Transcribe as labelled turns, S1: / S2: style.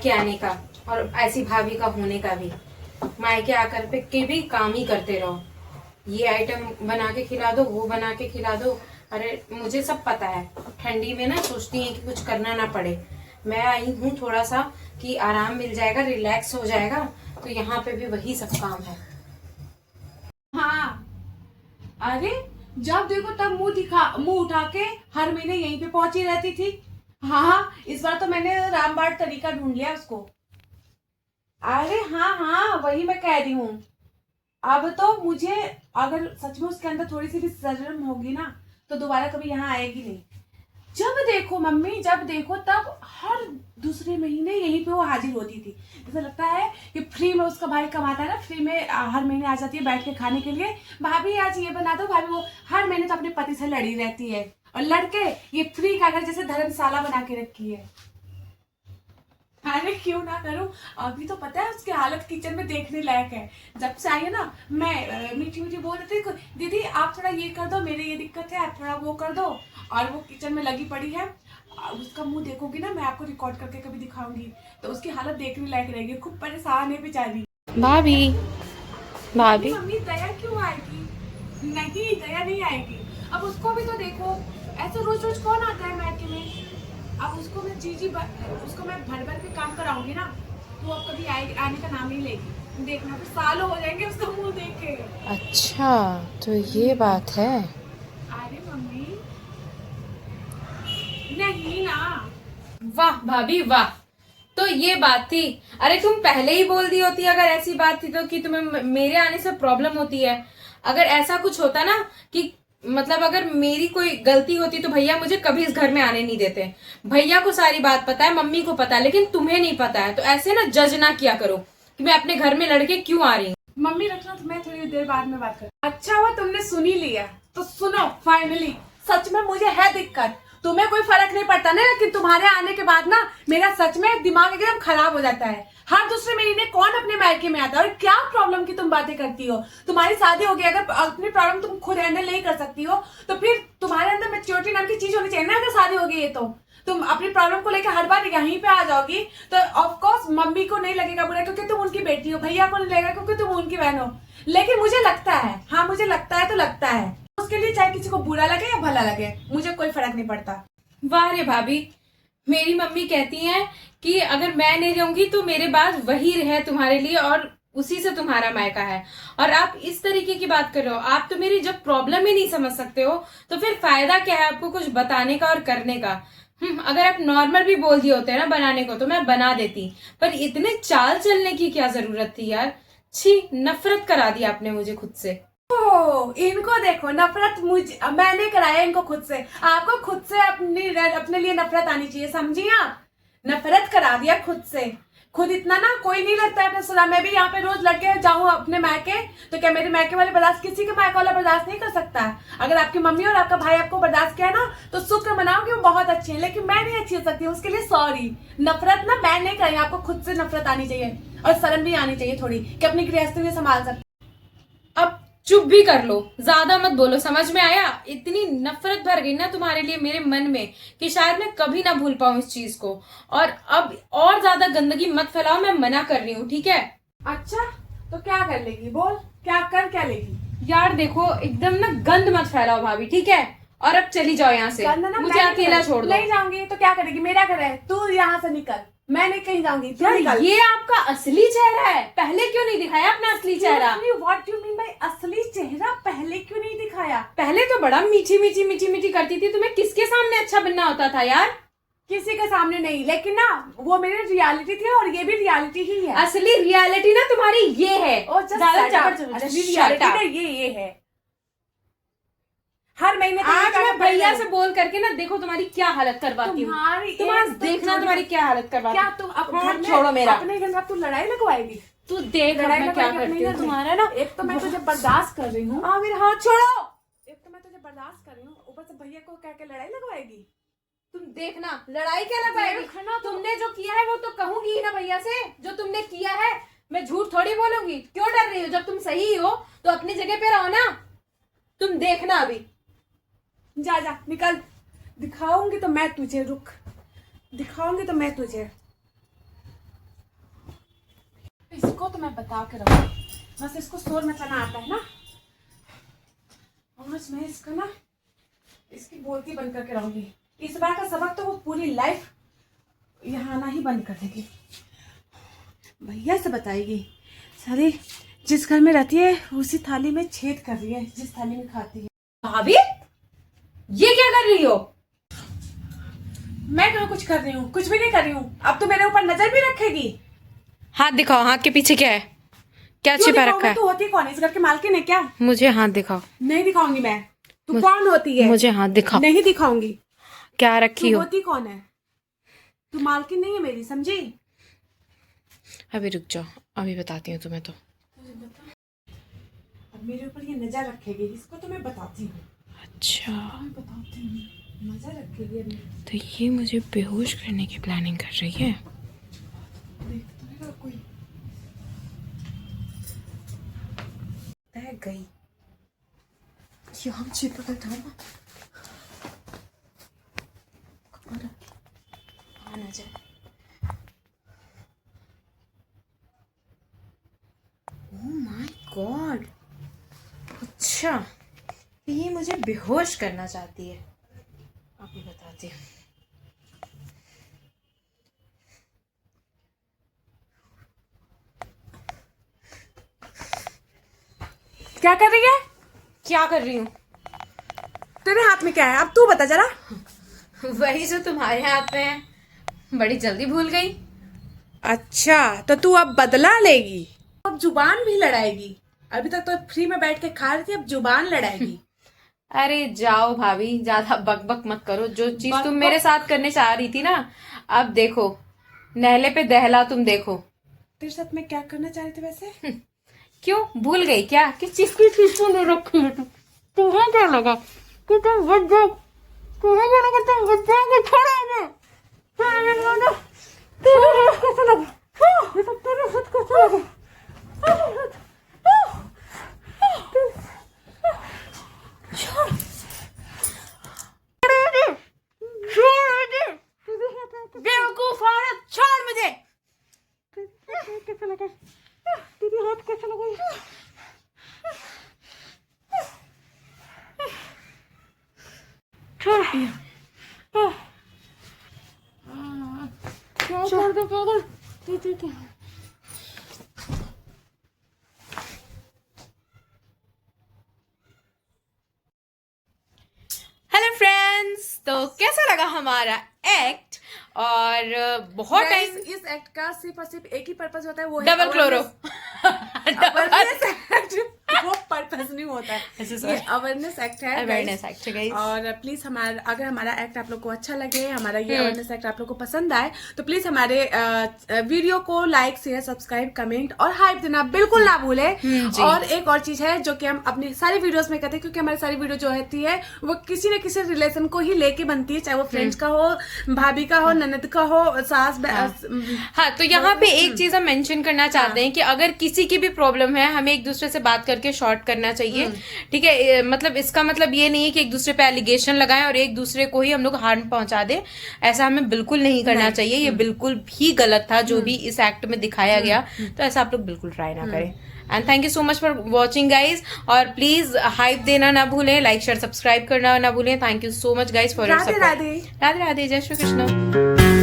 S1: मायके आने का और ऐसी भाभी का होने का भी। मायके आकर के भी काम ही करते रहो, ये आइटम बना के खिला दो, वो बना के खिला दो। अरे मुझे सब पता है, ठंडी में ना सोचती है कि कुछ करना ना पड़े। मैं आई हूँ थोड़ा सा कि आराम मिल जाएगा, रिलैक्स हो जाएगा, तो यहाँ पे भी वही सब काम है।
S2: हाँ, अरे जब देखो तब मुंह उठा के हर महीने यहीं पे पहुंची रहती थी। हाँ हाँ, इस बार तो मैंने रामबाण तरीका ढूंढ लिया उसको। अरे हाँ हाँ, वही मैं कह रही हूँ। अब तो मुझे, अगर सच में उसके अंदर थोड़ी सी भी शर्म होगी ना, तो दोबारा कभी यहाँ आएगी नहीं। जब देखो मम्मी, जब देखो तब हर दूसरे महीने यहीं पे वो हाजिर होती थी। ऐसा लगता है कि फ्री में उसका भाई कमाता है ना, फ्री में हर महीने आ जाती है बैठ के खाने के लिए। भाभी आज ये बना दो, भाभी वो। हर महीने तो अपने पति से लड़ी रहती है, और लड़के ये फ्री का घर जैसे धर्मशाला बना के रखी है। अरे क्यों ना करूं, अभी तो पता है उसकी हालत किचन में देखने लायक है। जब से आई है ना, मैं मीठी मीठी बोल रही थी, दीदी आप थोड़ा ये कर दो, मेरे ये दिक्कत है, आप थोड़ा वो कर दो, और वो किचन में लगी पड़ी है। उसका मुंह देखोगी ना, मैं आपको रिकॉर्ड करके कभी दिखाऊंगी, तो उसकी हालत देखने लायक रहेगी। खूब परेशान है बेचारी।
S1: भाभी भाभी
S2: मम्मी दया क्यों आएगी? नहीं, दया नहीं आएगी। अब उसको भी तो देखो, ऐसे रोज रोज कौन आता है मायके में। अब उसको मैं उसको मैं भर भर के काम कराऊंगी ना, तो अब कभी आने का नाम नहीं लेगी। देखना तो सालों हो जाएंगे उसका मुंह देख के।
S1: अच्छा, तो ये बात है।
S2: अरे मम्मी, नहीं ना।
S1: वाह भाभी वाह, तो ये बात थी। अरे तुम पहले ही बोल दी होती अगर ऐसी बात थी तो, कि तुम्हें मेरे आने से प्रॉब्लम होती है। अगर ऐसा कुछ होता ना कि मतलब अगर मेरी कोई गलती होती तो भैया मुझे कभी इस घर में आने नहीं देते। भैया को सारी बात पता है, मम्मी को पता है, लेकिन तुम्हें नहीं पता है। तो ऐसे ना जज ना किया करो कि मैं अपने घर में लड़के क्यों आ रही हूँ।
S2: मम्मी रखना, तो मैं थोड़ी देर बाद में बात कर। अच्छा हुआ तुमने सुन ही लिया, तो सुनो फाइनली। सच में मुझे है दिक्कत, तुम्हें कोई फर्क नहीं पड़ता ना, लेकिन तुम्हारे आने के बाद ना मेरा सच में दिमाग एकदम खराब हो जाता है। हर दूसरे महीने कौन अपने मायके में आता है? और क्या प्रॉब्लम की तुम बातें करती हो? तुम्हारी शादी हो गई, अगर अपनी प्रॉब्लम तुम खुद हैंडल नहीं कर सकती हो, तो फिर तुम्हारे अंदर मैच्योरिटी नाम की चीज होनी चाहिए ना। अगर शादी हो गई है तो तुम अपनी प्रॉब्लम को लेकर हर बार यहीं पे आ जाओगी, तो ऑफ कोर्स मम्मी को नहीं लगेगा बुरा क्योंकि तुम उनकी बेटी हो, भैया को नहीं लगेगा क्योंकि तुम उनकी बहन हो। लेकिन मुझे लगता है, हाँ मुझे लगता है तो लगता है, उसके लिए चाहे किसी को बुरा लगे या भला लगे, मुझे कोई फर्क नहीं पड़ता।
S1: वाह रे भाभी, मेरी मम्मी कहती हैं कि अगर मैं नहीं रहूंगी तो मेरे बाद वही रहे तुम्हारे लिए, और उसी से तुम्हारा मायका है। और आप इस तरीके की बात कर रहे हो, आप तो मेरी जब प्रॉब्लम ही नहीं समझ सकते हो, तो फिर फायदा क्या है आपको कुछ बताने का और करने का। अगर आप नॉर्मल भी बोल दिए होते ना बनाने को, तो मैं बना देती, पर इतने चाल चलने की क्या जरूरत थी यार। छी, नफरत करा दी आपने मुझे खुद से।
S2: ओह, इनको देखो, नफरत मुझे, मैंने कराया इनको खुद से। आपको खुद से अपने लिए नफरत आनी चाहिए, समझी आप? नफरत करा दिया खुद से। खुद इतना ना कोई नहीं लगता है अपने सुना। मैं भी यहाँ पे रोज लड़के जाऊँ अपने मायके, तो क्या मेरे मायके वाले बर्दाश्त, किसी के मायके वाला बर्दाश्त नहीं कर सकता है? अगर आपकी मम्मी और आपका भाई आपको बर्दाश्त किया ना, तो शुक्र मनाओ कि वो बहुत अच्छे हैं, लेकिन मैं नहीं अच्छी हो सकती, उसके लिए सॉरी। नफरत ना मैं नहीं कराई, आपको खुद से नफरत आनी चाहिए, और शर्म भी आनी चाहिए थोड़ी, कि अपनी गृहस्थी में संभाल सकते।
S1: अब चुप भी कर लो, ज्यादा मत बोलो, समझ में आया? इतनी नफरत भर गई ना तुम्हारे लिए मेरे मन में कि शायद मैं कभी ना भूल पाऊं इस चीज को। और अब और ज्यादा गंदगी मत फैलाओ, मैं मना कर रही हूँ, ठीक है?
S2: अच्छा, तो क्या कर लेगी? बोल, क्या लेगी?
S1: यार देखो, एकदम ना गंद मत फैलाओ भाभी, ठीक है? और अब चली जाओ यहाँ से, मुझे अकेला छोड़ दो।
S2: नहीं जाऊंगी तो क्या करेगी? मेरा घर है, तू यहाँ से निकल। मैं नहीं कहीं जाऊंगी, तू
S1: यार
S2: निकल।
S1: ये आपका असली चेहरा है, पहले क्यों नहीं दिखाया अपना असली चेहरा?
S2: व्हाट यू मीन बाय असली चेहरा? पहले क्यों नहीं दिखाया?
S1: पहले तो बड़ा मीठी मीठी मीठी मीठी करती थी, तुम्हें किसके सामने अच्छा बनना होता था यार?
S2: किसी के सामने नहीं, लेकिन ना वो मेरी रियलिटी थी, और ये भी रियलिटी ही है।
S1: असली रियलिटी ना तुम्हारी ये है।
S2: ओ just
S1: ज्यादा
S2: shut up.
S1: जबरदस्ती
S2: असली
S1: shut
S2: रियलिटी
S1: up.
S2: ना ये है। हर महीने तो
S1: आज
S2: ये
S1: मैं
S2: काम
S1: भैया
S2: करते
S1: से बोल करके ना देखो तुम्हारी क्या हालत करवाती हूँ।
S2: तुम्हारी
S1: तुम आज
S2: एक तो
S1: देखना
S2: छोड़-
S1: तुम्हारी क्या हालत करवाती
S2: क्या
S1: हूँ।
S2: तुम
S1: हाँ,
S2: घर में
S1: छोड़ो मेरा।
S2: अपने घर में तू लड़ाई लगवाएगी?
S1: तू देख अब मैं क्या करती हूँ तुम्हारा ना।
S2: एक तो मैं तुझे बर्दाश्त कर रही हूँ,
S1: मेरे हाथ छोड़ो।
S2: एक तो मैं तुझे बर्दाश्त कर रही हूँ, ऊपर से भैया को कह के लड़ाई लगवाएगी।
S1: तुम देखना लड़ाई क्या लगाएगी।
S2: देखना तो-
S1: तुमने जो किया है वो तो कहूंगी ही ना भैया से, जो तुमने किया है। मैं झूठ थोड़ी बोलूंगी, क्यों डर रही हो? जब तुम सही हो तो अपनी जगह पे रहो ना। तुम देखना अभी।
S2: जा जा निकल, दिखाऊंगी तो मैं तुझे, रुक, दिखाऊंगी तो मैं तुझे। रुको तो मैं बता के रहूँगी। बस इसको शोर मचाना आता है ना, और मैं इसका ना इसकी बोलती बंद करके रहूंगी। इस बार का सबक तो वो पूरी लाइफ यहाँ आना ही बंद कर देगी। भैया से बताएगी सारी, जिस घर में रहती है उसी थाली में छेद कर रही है जिस थाली में खाती है।
S1: भाभी ये क्या कर रही हो?
S2: मैं कहाँ कुछ कर रही हूँ, कुछ भी नहीं कर रही हूँ। अब तो मेरे ऊपर नजर भी रखेगी।
S1: हाथ दिखाओ, हाथ के पीछे क्या है? क्या
S2: क्यों
S1: छिपा
S2: दिखाऊं
S1: रखा
S2: मैं?
S1: है?
S2: तू होती कौन है? इस घर के मालकिन है क्या?
S1: मुझे हाथ दिखाओ।
S2: नहीं दिखाऊंगी मैं। तू कौन होती है?
S1: मुझे हाथ दिखाओ।
S2: नहीं दिखाऊंगी।
S1: क्या रखी
S2: तू
S1: हो?
S2: होती कौन है? तू मालकिन नहीं है मेरी, समझी?
S1: अभी रुक जाओ, अभी बताती हूँ तुम्हें। तो
S2: अब मेरे ऊपर ये नजर रखेगी, इसको तो मैं बताती हूँ।
S1: अच्छा,
S2: मैं बताती हूँ, नजर रखेगी अभी।
S1: तो ये मुझे बेहोश करने की प्लानिंग कर रही है।
S2: देख तो रहेगा कोई।
S1: गई यहाँ चिपक था ना, आ ना जाए। ओह माय गॉड, अच्छा ये मुझे बेहोश करना चाहती है। अभी बताती हूँ।
S2: क्या कर रही है?
S1: क्या कर रही हूँ?
S2: तेरे हाथ में क्या है? अब तू बता जरा।
S1: वही जो तुम्हारे हाथ में है। बड़ी जल्दी भूल गई।
S2: अच्छा, तो तू अब बदला लेगी, अब जुबान भी लड़ाएगी। अभी तक तो फ्री में बैठ के खा रही थी, अब जुबान लड़ाएगी।
S1: अरे जाओ भाभी, ज्यादा बक बक मत करो। जो चीज तुम मेरे साथ करने चाह रही थी ना, अब देखो नहले पे दहला। तुम देखो
S2: तेरे साथ मैं क्या करना चाह रही थी वैसे?
S1: क्यों भूल गई क्या? किस चीज की चीज को नहीं रखी है? तुम्हें क्या लगा कि तुम बच जाओ? तुम्हें क्या लगा तुम बच जाओगे? छोड़ोगे? तेरे हाथ कैसे लगा? ये सब तेरे हाथ कैसे लगा? बेवकूफ औरत, छोड़ मुझे। कैसे लगा? तेरे हाथ कैसे लगा? छोड़ छोड़ दो पागल। हेलो फ्रेंड्स, तो कैसा लगा हमारा एक्ट? और बहुत टाइम
S2: इस एक्ट का सिर्फ और सिर्फ एक ही पर्पस होता है, वो है
S1: डबल क्लोरो।
S2: awareness act। वो पर्पस नहीं होता है, ये अवेयरनेस एक्ट है।
S1: अवेयरनेस एक्ट है गाइस।
S2: और प्लीज अगर हमारा एक्ट आप लोग को अच्छा लगे, हमारा ये अवेयरनेस एक्ट आप लोग को पसंद आए, तो प्लीज हमारे वीडियो को लाइक शेयर सब्सक्राइब कमेंट और हाइप देना बिल्कुल ना भूले। और एक और चीज है जो कि हम अपनी सारी वीडियोस में कहते हैं, क्योंकि हमारी सारी वीडियो जो होती है वो किसी न किसी रिलेशन को ही लेके बनती है, चाहे वो फ्रेंड्स का हो, भाभी का हो, ननद का हो, सास।
S1: हाँ, तो यहाँ पे एक चीज हम मेंशन करना चाहते हैं कि अगर किसी की भी प्रॉब्लम है, हमें एक दूसरे से बात करके शॉर्ट करना चाहिए। ठीक है, मतलब इसका मतलब ये नहीं है कि एक दूसरे पे एलिगेशन लगाएं और एक दूसरे को ही हम लोग हार्म पहुंचा दे। ऐसा हमें बिल्कुल नहीं करना चाहिए। ये बिल्कुल भी गलत था जो भी इस एक्ट में दिखाया गया। तो ऐसा आप लोग बिल्कुल ट्राई ना करें। And thank you so much for watching guys. और प्लीज हाइप देना ना भूलें, लाइक शेयर सब्सक्राइब करना ना भूलें। Thank you so much guys for your support.
S2: Radhe Radhe.
S1: Radhe Radhe, जय श्री कृष्ण।